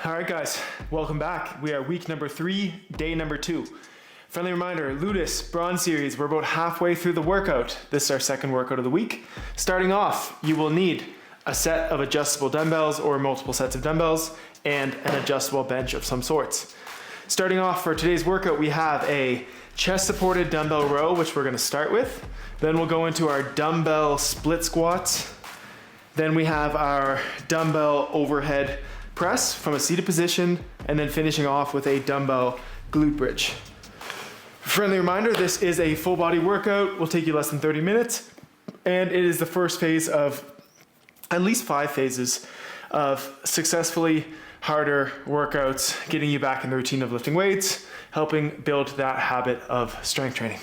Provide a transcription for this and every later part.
All right, guys, welcome back. We are week number 3, day number 2. Friendly reminder, Glutes Bronze Series, we're about halfway through the workout. This is our second workout of the week. Starting off, you will need a set of adjustable dumbbells or multiple sets of dumbbells and an adjustable bench of some sorts. Starting off for today's workout, we have a chest-supported dumbbell row, which we're gonna start with. Then we'll go into our dumbbell split squats. Then we have our dumbbell overhead press from a seated position, and then finishing off with a dumbbell glute bridge. Friendly reminder, this is a full body workout, will take you less than 30 minutes, and it is the first phase of at least 5 phases of successfully harder workouts, getting you back in the routine of lifting weights, helping build that habit of strength training.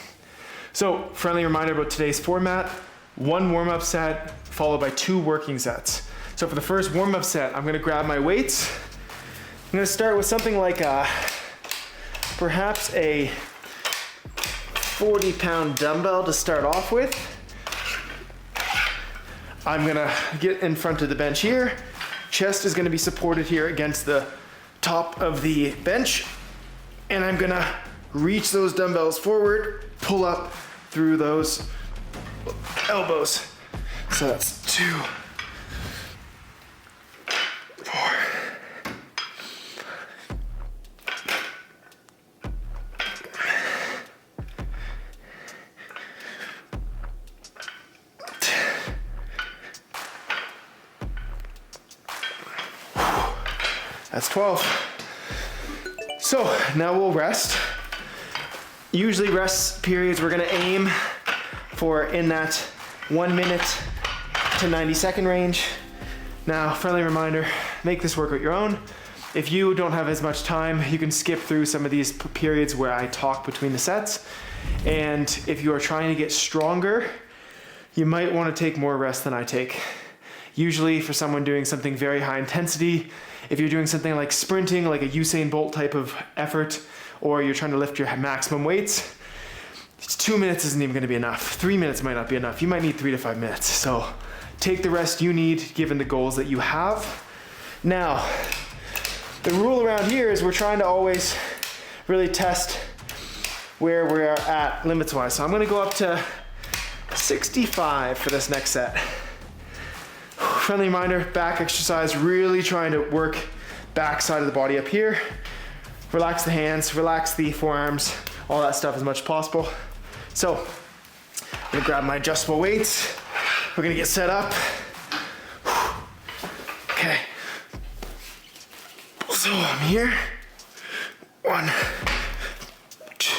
So, friendly reminder about today's format, 1 warm-up set followed by 2 working sets. So for the first warm-up set, I'm gonna grab my weights. I'm gonna start with something like perhaps a 40-pound dumbbell to start off with. I'm gonna get in front of the bench here. Chest is gonna be supported here against the top of the bench. And I'm gonna reach those dumbbells forward, pull up through those elbows. So that's 2, 4. That's 12. So now we'll rest. Usually rest periods we're gonna aim for in that 1 minute to 90-second range. Now, friendly reminder, make this workout your own. If you don't have as much time, you can skip through some of these periods where I talk between the sets. And if you are trying to get stronger, you might want to take more rest than I take. Usually for someone doing something very high intensity, if you're doing something like sprinting, like a Usain Bolt type of effort, or you're trying to lift your maximum weights, 2 minutes isn't even gonna be enough. 3 minutes might not be enough. You might need 3 to 5 minutes. So take the rest you need given the goals that you have. Now, the rule around here is we're trying to always really test where we are at limits-wise. So I'm gonna go up to 65 for this next set. Friendly reminder, back exercise, really trying to work back side of the body up here. Relax the hands, relax the forearms, all that stuff as much as possible. So, I'm gonna grab my adjustable weights. We're gonna get set up. Okay. So I'm here. 1, 2,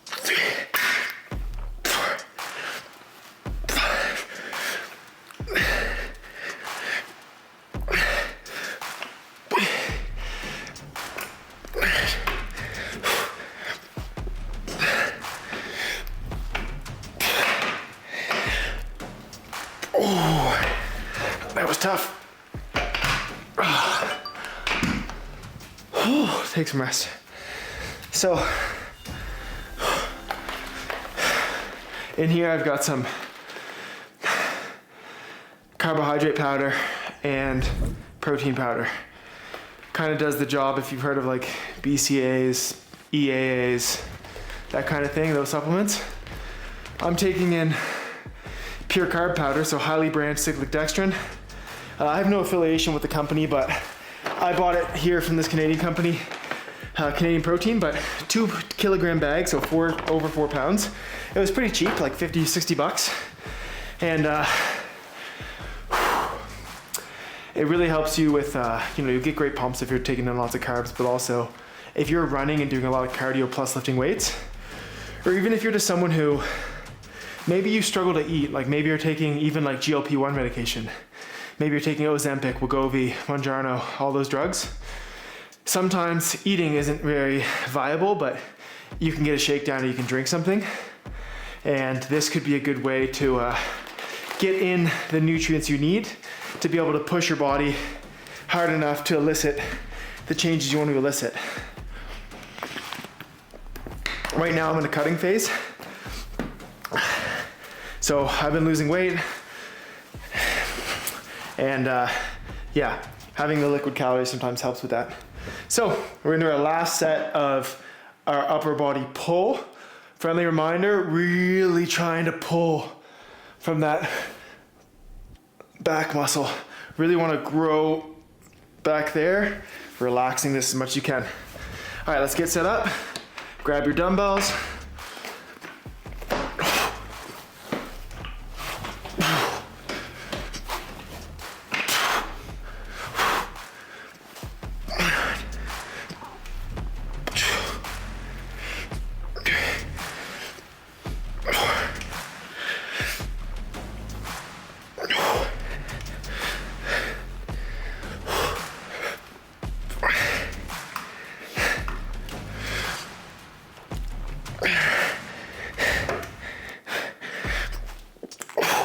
3, 4, 5. Oh, that was tough. Oh, take some rest. So, in here I've got some carbohydrate powder and protein powder. Kind of does the job if you've heard of like BCAAs, EAAs, that kind of thing, those supplements. I'm taking in pure carb powder, so highly branched cyclic dextrin. I have no affiliation with the company, but I bought it here from this Canadian company, Canadian Protein, but 2 kilogram bags, so over 4 pounds. It was pretty cheap, like 50, 60 bucks. And it really helps you with, you get great pumps if you're taking in lots of carbs, but also if you're running and doing a lot of cardio plus lifting weights, or even if you're just someone who maybe you struggle to eat, like maybe you're taking even like GLP-1 medication. Maybe you're taking Ozempic, Wegovy, Mounjaro, all those drugs. Sometimes eating isn't very viable, but you can get a shakedown or you can drink something. And this could be a good way to get in the nutrients you need to be able to push your body hard enough to elicit the changes you want to elicit. Right now I'm in a cutting phase. So I've been losing weight and yeah, having the liquid calories sometimes helps with that. So we're gonna do our last set of our upper body pull. Friendly reminder, really trying to pull from that back muscle. Really wanna grow back there, relaxing this as much as you can. All right, let's get set up. Grab your dumbbells.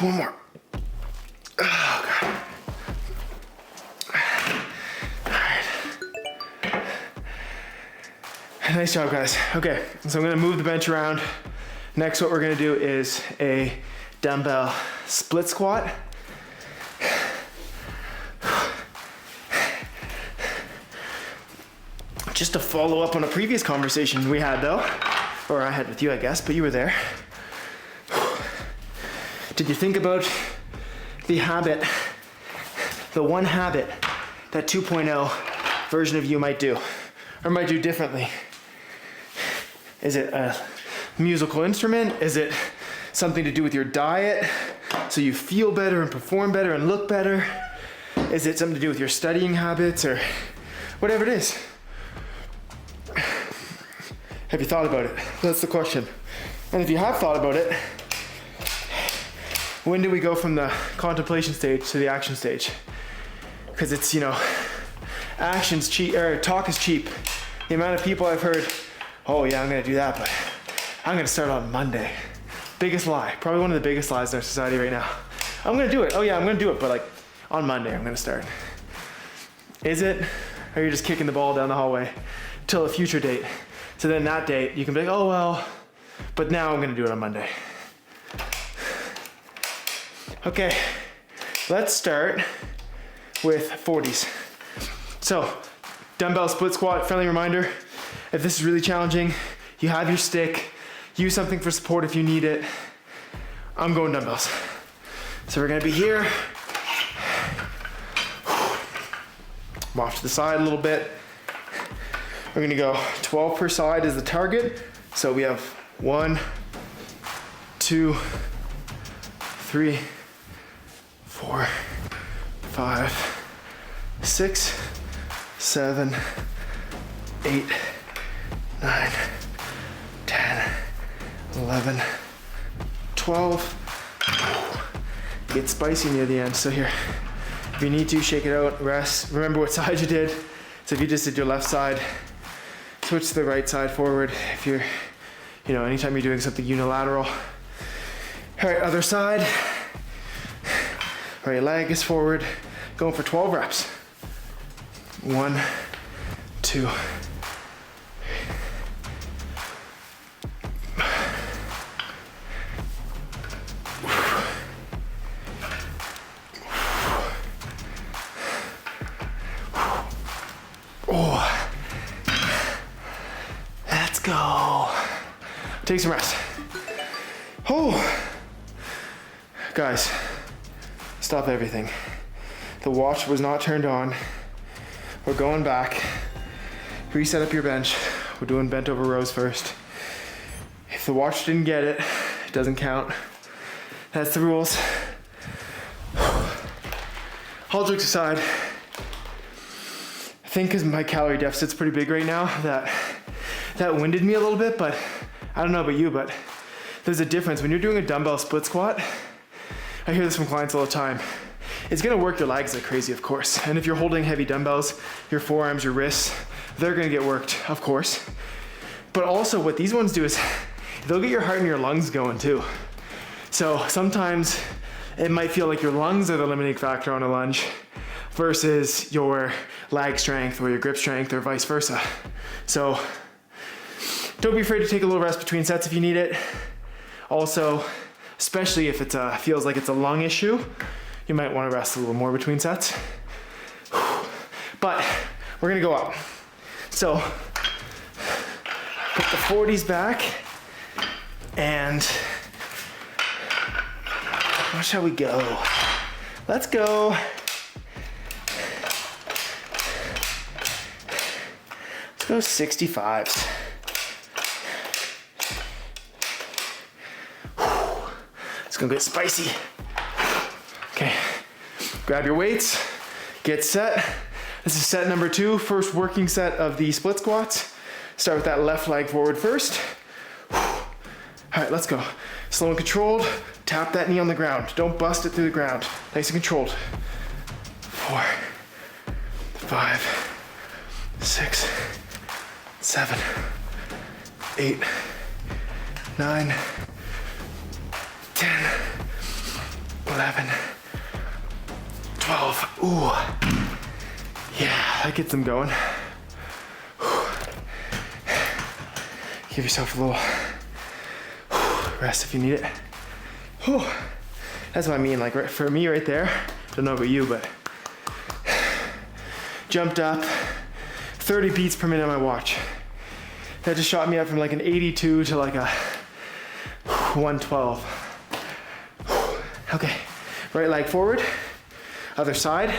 One more. Oh, God. All right. Nice job, guys. Okay, so I'm gonna move the bench around. Next, what we're gonna do is a dumbbell split squat. Just to follow up on a previous conversation we had though, or I had with you, I guess, but you were there. Did you think about the habit, the one habit that 2.0 version of you might do, or might do differently? Is it a musical instrument? Is it something to do with your diet so you feel better and perform better and look better? Is it something to do with your studying habits or whatever it is? Have you thought about it? That's the question. And if you have thought about it, when do we go from the contemplation stage to the action stage? Because it's, you know, action's cheap, or talk is cheap. The amount of people I've heard, oh yeah, I'm gonna do that, but I'm gonna start on Monday. Biggest lie, probably one of the biggest lies in our society right now. I'm gonna do it, oh yeah, I'm gonna do it, but like on Monday I'm gonna start. Is it? Or are you just kicking the ball down the hallway till a future date? So then that date, you can be like, oh well, but now I'm gonna do it on Monday. Okay, let's start with 40s. So, dumbbell split squat, friendly reminder, if this is really challenging, you have your stick, use something for support if you need it. I'm going dumbbells. So we're gonna be here. I'm off to the side a little bit. We're gonna go 12 per side is the target. So we have 1, 2, 3, 4, 5, 6, 7, 8, 9, 10, 11, 12. Get spicy near the end. So here, if you need to, shake it out, rest. Remember what side you did. So if you just did your left side, switch to the right side forward. If you're, you know, anytime you're doing something unilateral. All right, other side. Right leg is forward. Going for 12 reps. 1, 2, 3. Oh, let's go. Take some rest. Oh, guys, stop everything. The watch was not turned on. We're going back. Reset up your bench. We're doing bent over rows first. If the watch didn't get it, it doesn't count. That's the rules. All jokes aside, I think because my calorie deficit's pretty big right now, that winded me a little bit, but I don't know about you, but there's a difference. When you're doing a dumbbell split squat, I hear this from clients all the time. It's gonna work your legs like crazy, of course. And if you're holding heavy dumbbells, your forearms, your wrists, they're gonna get worked, of course. But also what these ones do is they'll get your heart and your lungs going too. So sometimes it might feel like your lungs are the limiting factor on a lunge versus your lag strength or your grip strength or vice versa. So don't be afraid to take a little rest between sets if you need it. Also, especially if it feels like it's a lung issue, you might want to rest a little more between sets. we're gonna go up. So, put the 40s back, and where shall we go? Let's go. Let's go 65s. It's gonna get spicy. Okay, grab your weights, get set. This is set number 2, first working set of the split squats. Start with that left leg forward first. All right, let's go. Slow and controlled, tap that knee on the ground. Don't bust it through the ground. Nice and controlled. 4, 5, 6, 7, 8, 9, 10, 11, 12. Ooh. Yeah, that gets them going. Give yourself a little rest if you need it. That's what I mean, like for me right there, don't know about you, but jumped up 30 beats per minute on my watch. That just shot me up from like an 82 to like a 112. Okay, right leg forward, other side.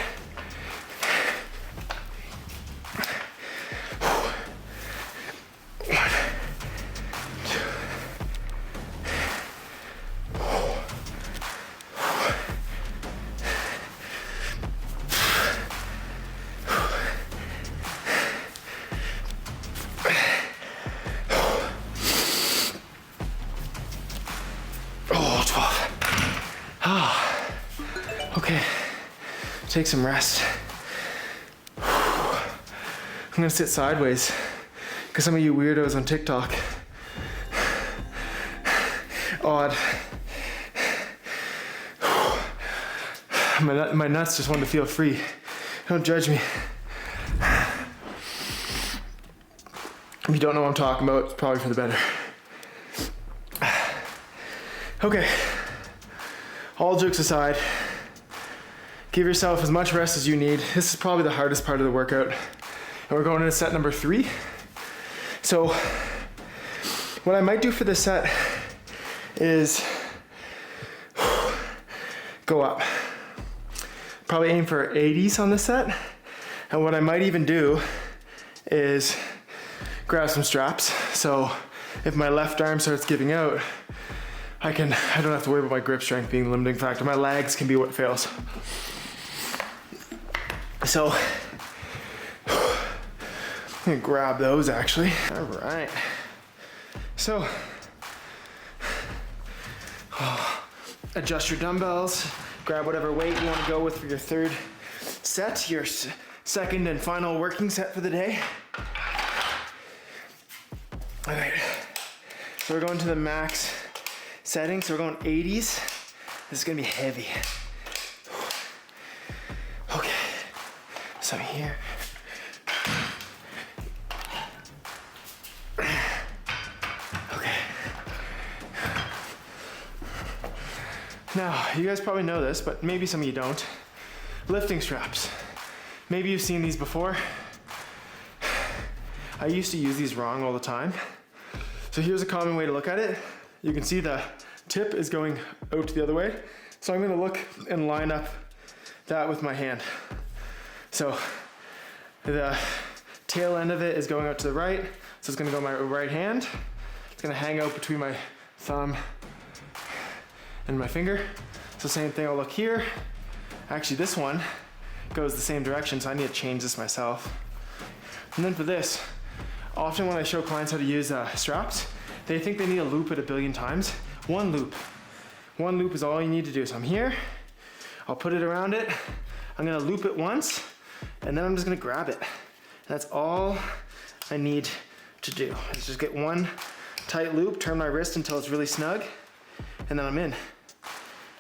Okay, take some rest. I'm gonna sit sideways because some of you weirdos on TikTok, odd. My nuts just want to feel free. Don't judge me. If you don't know what I'm talking about, it's probably for the better. Okay, all jokes aside, give yourself as much rest as you need. This is probably the hardest part of the workout. And we're going into set number 3. So what I might do for this set is go up. Probably aim for 80s on this set. And what I might even do is grab some straps. So if my left arm starts giving out, I don't have to worry about my grip strength being the limiting factor. My legs can be what fails. So, I'm gonna grab those actually. All right. So, adjust your dumbbells. Grab whatever weight you want to go with for your third set, your second and final working set for the day. All right. So we're going to the max setting. So we're going 80s. This is gonna be heavy. Okay. So here. Okay. Now, you guys probably know this, but maybe some of you don't. Lifting straps. Maybe you've seen these before. I used to use these wrong all the time. So here's a common way to look at it. You can see the tip is going out the other way. So I'm gonna look and line up that with my hand. So the tail end of it is going out to the right. So it's gonna go my right hand. It's gonna hang out between my thumb and my finger. So same thing, I'll look here. Actually, this one goes the same direction, so I need to change this myself. And then for this, often when I show clients how to use straps, they think they need a loop it a billion times. One loop is all you need to do. So I'm here, I'll put it around it, I'm gonna loop it once, and then I'm just gonna grab it. That's all I need to do. Is just get one tight loop, turn my wrist until it's really snug, and then I'm in.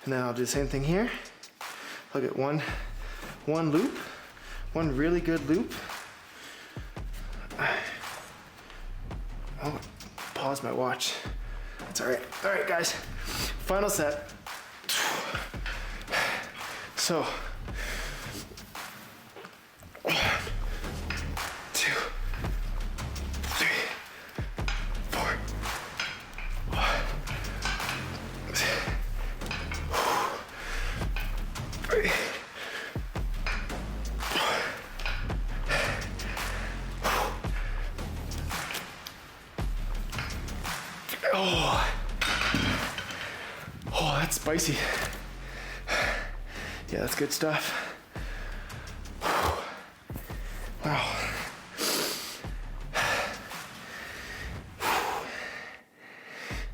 And then I'll do the same thing here. I'll get one loop, one really good loop. Oh, pause my watch. That's all right. All right, guys, final set. So, that's spicy. Yeah, that's good stuff. Wow.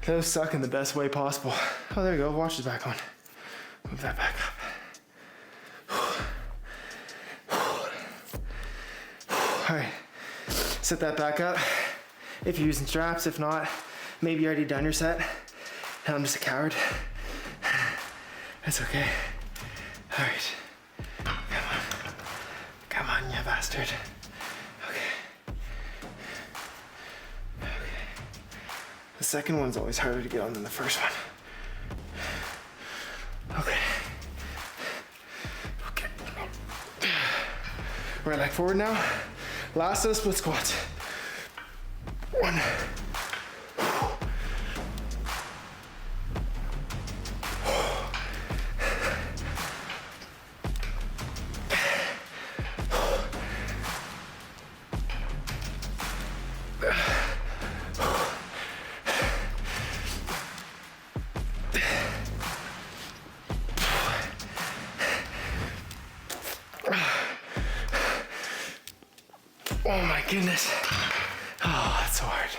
Those suck in the best way possible. Oh, there you go, watch is back on. Move that back up. All right, set that back up. If you're using straps, if not, maybe you already done your set. And I'm just a coward. That's okay. All right, come on, you bastard. Okay. The second one's always harder to get on than the first one. Okay. Right leg forward now. Last of the split squats. 1. Oh my goodness. Oh, that's so hard.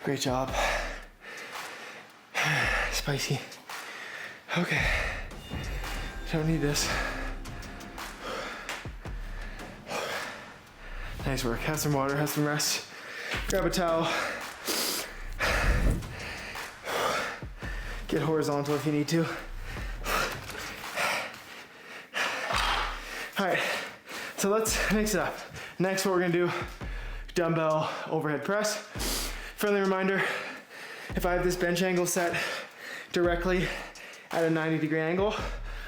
Great job. Spicy. Okay. Don't need this. Nice work. Have some water, have some rest. Grab a towel. Get horizontal if you need to. All right, so let's mix it up. Next, what we're gonna do, dumbbell overhead press. Friendly reminder, if I have this bench angle set directly at a 90-degree angle,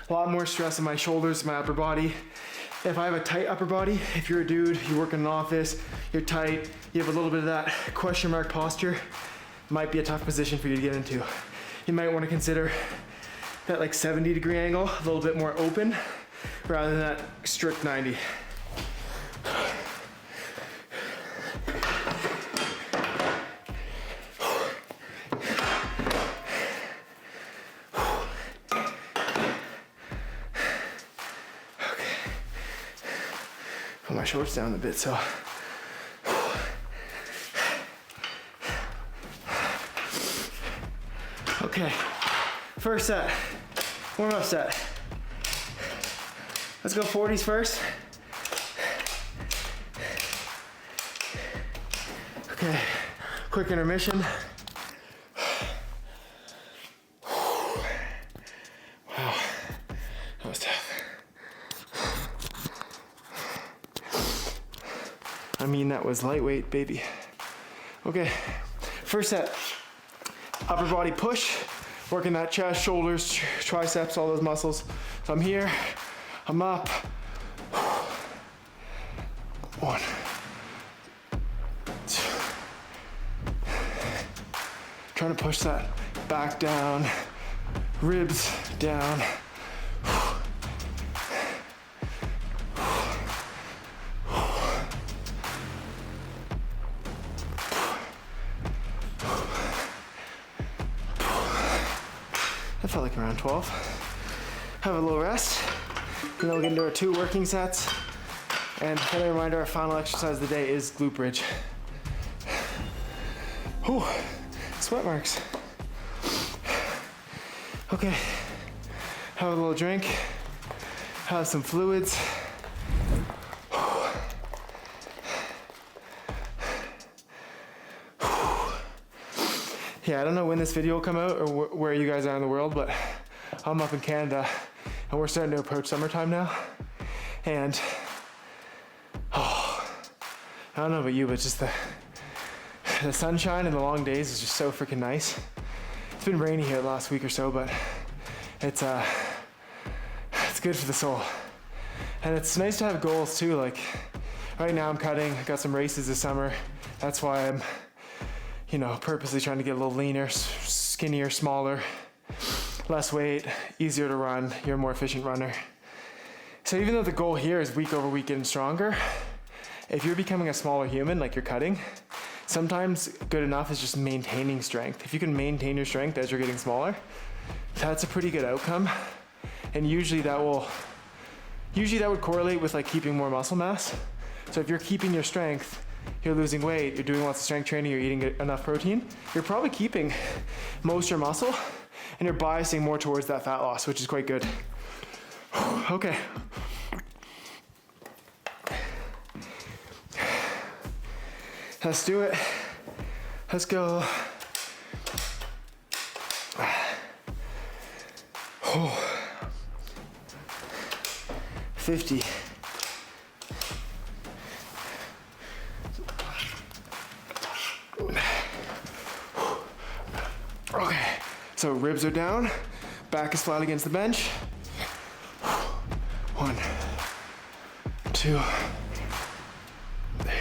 a lot more stress on my shoulders, my upper body. If I have a tight upper body, if you're a dude, you work in an office, you're tight, you have a little bit of that question mark posture, might be a tough position for you to get into. You might wanna consider that like 70-degree angle, a little bit more open, rather than that strict 90. Put my shorts down a bit, so. Okay, first set, warm-up set. Let's go 40s first. Okay, quick intermission. Wow, that was tough. I mean, that was lightweight, baby. Okay, first set, upper body push, working that chest, shoulders, triceps, all those muscles. So I'm here. I'm up. 1, 2. Trying to push that back down, ribs down. That felt like around 12. Have a little rest. And then we'll get into our 2 working sets. And a reminder, our final exercise of the day is glute bridge. Whew, sweat marks. Okay, have a little drink, have some fluids. Yeah, I don't know when this video will come out or where you guys are in the world, but I'm up in Canada and we're starting to approach summertime now. And I don't know about you, but just the sunshine and the long days is just so freaking nice. It's been rainy here the last week or so, but it's good for the soul. And it's nice to have goals too. Like right now I'm cutting, I got some races this summer. That's why I'm, purposely trying to get a little leaner, skinnier, smaller, less weight, easier to run. You're a more efficient runner. So even though the goal here is week over week getting stronger, if you're becoming a smaller human, like you're cutting, sometimes good enough is just maintaining strength. If you can maintain your strength as you're getting smaller, that's a pretty good outcome. And usually that would correlate with like keeping more muscle mass. So if you're keeping your strength, you're losing weight, you're doing lots of strength training, you're eating enough protein, you're probably keeping most of your muscle and you're biasing more towards that fat loss, which is quite good. Okay. Let's do it. Let's go. 50. Okay, so ribs are down, back is flat against the bench. 1, 2, 3.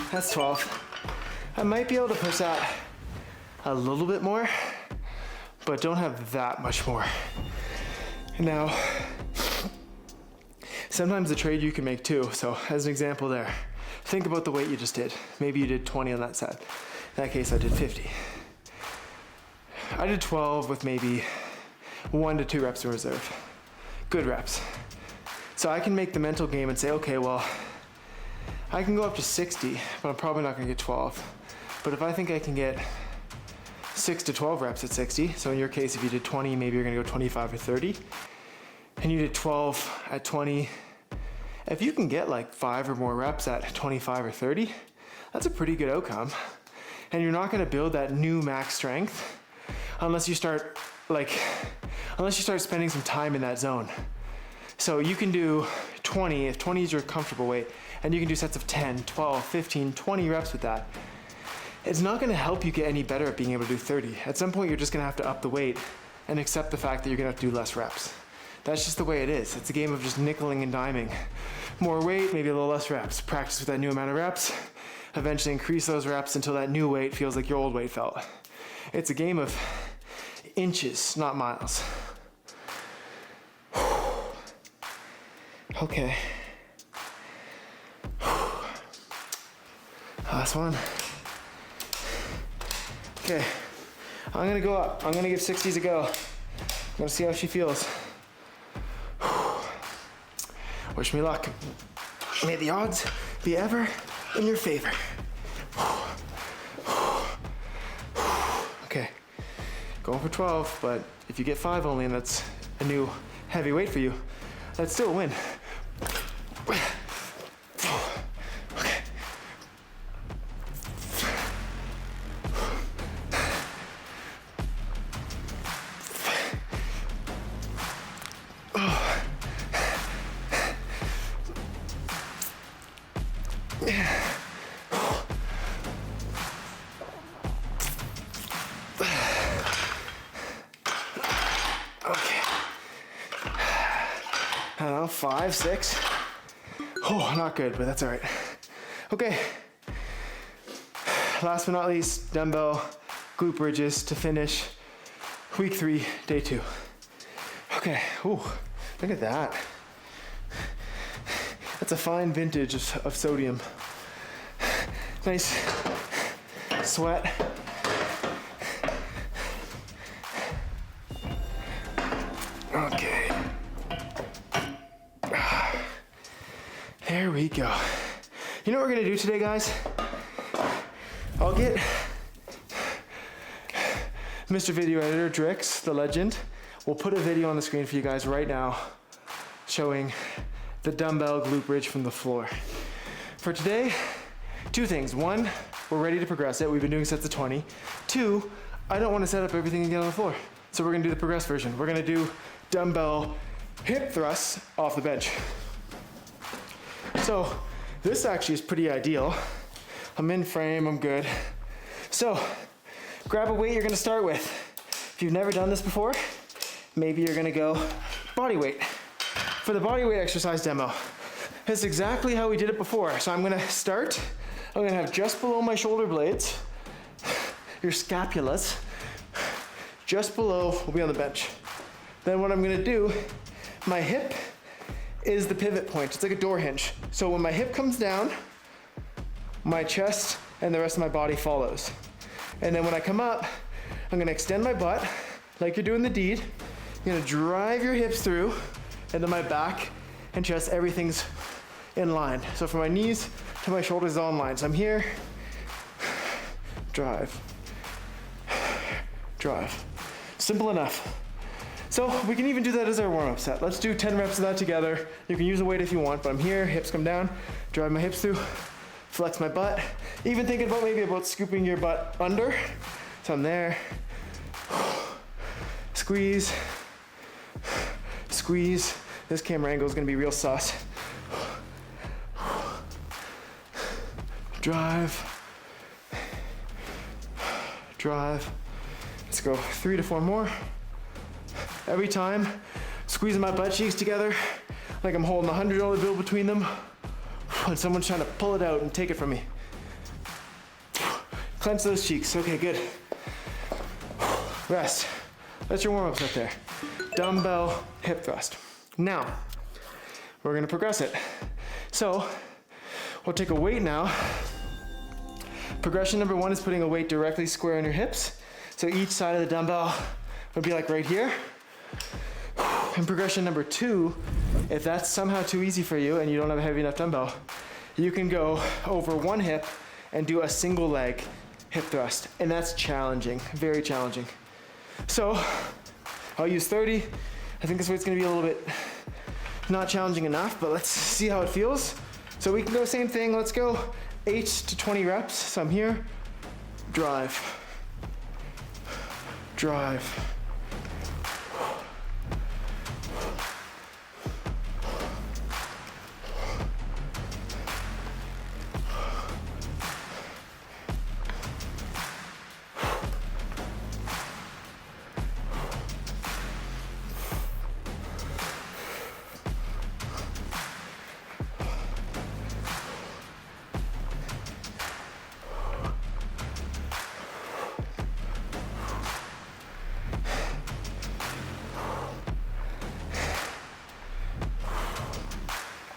That's 12. I might be able to push that a little bit more, but don't have that much more. Now, sometimes the trade you can make too. So as an example there, think about the weight you just did. Maybe you did 20 on that set. In that case, I did 50. I did 12 with maybe 1 to 2 reps in reserve. Good reps. So I can make the mental game and say, okay, well, I can go up to 60, but I'm probably not gonna get 12. But if I think I can get 6 to 12 reps at 60, so in your case, if you did 20, maybe you're gonna go 25 or 30, and you did 12 at 20, if you can get like 5 or more reps at 25 or 30, that's a pretty good outcome. And you're not gonna build that new max strength unless you start spending some time in that zone. So you can do 20, if 20 is your comfortable weight, and you can do sets of 10, 12, 15, 20 reps with that. It's not gonna help you get any better at being able to do 30. At some point, you're just gonna have to up the weight and accept the fact that you're gonna have to do less reps. That's just the way it is. It's a game of just nickeling and diming. More weight, maybe a little less reps. Practice with that new amount of reps. Eventually increase those reps until that new weight feels like your old weight felt. It's a game of inches, not miles. Okay. Last one. Okay, I'm gonna go up. I'm gonna give 60s a go. I'm gonna see how she feels. Wish me luck. May the odds be ever in your favor. Okay, going for 12, but if you get 5 only and that's a new heavy weight for you, that's still a win. I don't know, 5, 6. Oh, not good, but that's all right. Okay. Last but not least, dumbbell glute bridges to finish week 3, day 2. Okay, ooh, look at that. That's a fine vintage of sodium. Nice sweat. Okay. There we go. You know what we're gonna do today, guys? I'll get Mr. Video Editor, Drix, the legend. We'll put a video on the screen for you guys right now showing the dumbbell glute bridge from the floor. For today, 2 things. 1, we're ready to progress it. We've been doing sets of 20. 2, I don't want to set up everything again on the floor. So we're gonna do the progress version. We're gonna do dumbbell hip thrusts off the bench. So this actually is pretty ideal. I'm in frame, I'm good. So grab a weight you're gonna start with. If you've never done this before, maybe you're gonna go body weight. For the body weight exercise demo, that's exactly how we did it before. So I'm gonna start, I'm gonna have just below my shoulder blades, your scapulas, just below will be on the bench. Then what I'm gonna do, my hip is the pivot point. It's like a door hinge. So when my hip comes down, my chest and the rest of my body follows. And then when I come up, I'm gonna extend my butt like you're doing the deed. You're gonna drive your hips through, and then my back and chest, everything's in line. So from my knees to my shoulders is all in line. So I'm here, drive, drive. Simple enough. So we can even do that as our warm-up set. Let's do 10 reps of that together. You can use a weight if you want, but I'm here, hips come down, drive my hips through, flex my butt. Even thinking about maybe about scooping your butt under. So I'm there, squeeze, squeeze. This camera angle is gonna be real sus. Drive, drive. Let's go 3 to 4 more. Every time, squeezing my butt cheeks together like I'm holding a $100 bill between them and someone's trying to pull it out and take it from me. Clench those cheeks. Okay, good. Rest. That's your warm-up set there. Dumbbell hip thrust. Now, we're gonna progress it. So, we'll take a weight now. Progression number 1 is putting a weight directly square on your hips. So each side of the dumbbell would be like right here. And progression number 2, if that's somehow too easy for you and you don't have a heavy enough dumbbell, you can go over one hip and do a single leg hip thrust. And that's challenging, very challenging. So I'll use 30. I think this weight's gonna be a little bit not challenging enough, but let's see how it feels. So we can go same thing, let's go 8 to 20 reps. So I'm here, drive, drive.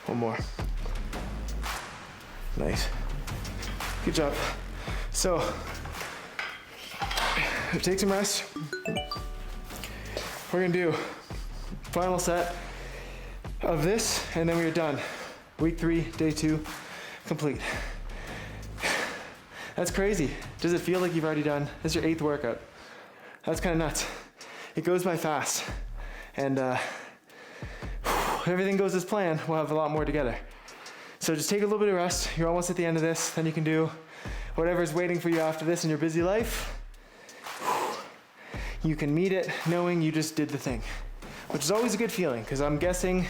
One more. Nice. Good job. So, take some rest. We're gonna do final set of this, and then we're done. Week 3, day 2, complete. That's crazy. Does it feel like you've already done? This is your 8th workout. That's kind of nuts. It goes by fast. And if everything goes as planned, we'll have a lot more together. So just take a little bit of rest. You're almost at the end of this. Then you can do whatever's waiting for you after this in your busy life. You can meet it knowing you just did the thing, which is always a good feeling, because I'm guessing,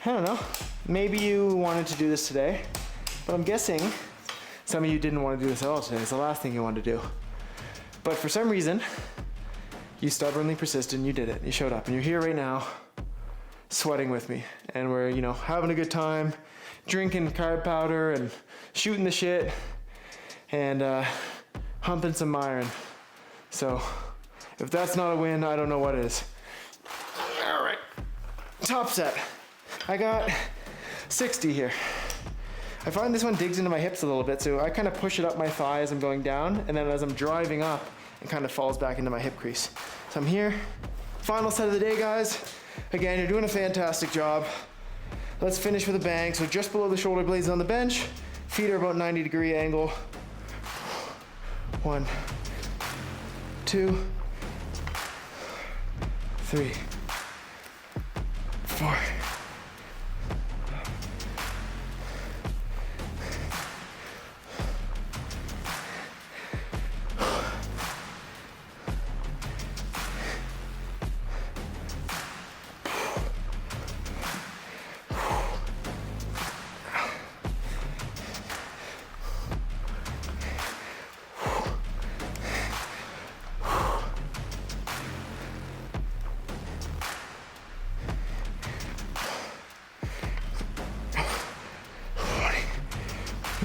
I don't know, maybe you wanted to do this today, but I'm guessing some of you didn't want to do this at all today. It's the last thing you wanted to do. But for some reason, you stubbornly persisted and you did it. You showed up and you're here right now, sweating with me, and we're, you know, having a good time, drinking carb powder and shooting the shit and humping some iron. So if that's not a win, I don't know what is. All right, top set. I got 60 here. I find this one digs into my hips a little bit, so I kind of push it up my thigh as I'm going down, and then as I'm driving up, it kind of falls back into my hip crease. So I'm here. Final set of the day, guys. Again, you're doing a fantastic job. Let's finish with a bang. So just below the shoulder blades on the bench, feet are about 90-degree angle. 1, 2, 3, 4.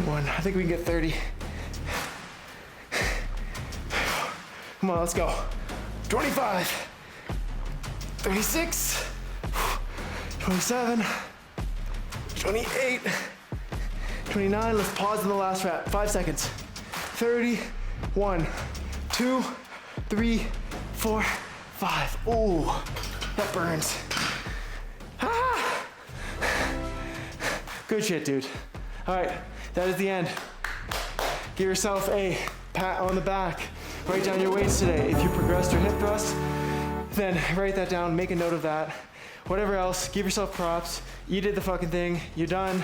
21. I think we can get 30. Come on, let's go. 25, 36, 27, 28, 29. Let's pause in the last rep. 5 seconds. 30, 1, 2, 3, 4, 5. Ooh, that burns. Ah! Good shit, dude. All right, that is the end. Give yourself a pat on the back. Write down your weights today. If you progressed your hip thrust, then write that down, make a note of that. Whatever else, give yourself props. You did the fucking thing. You're done.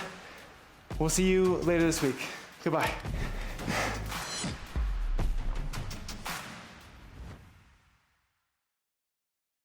We'll see you later this week. Goodbye.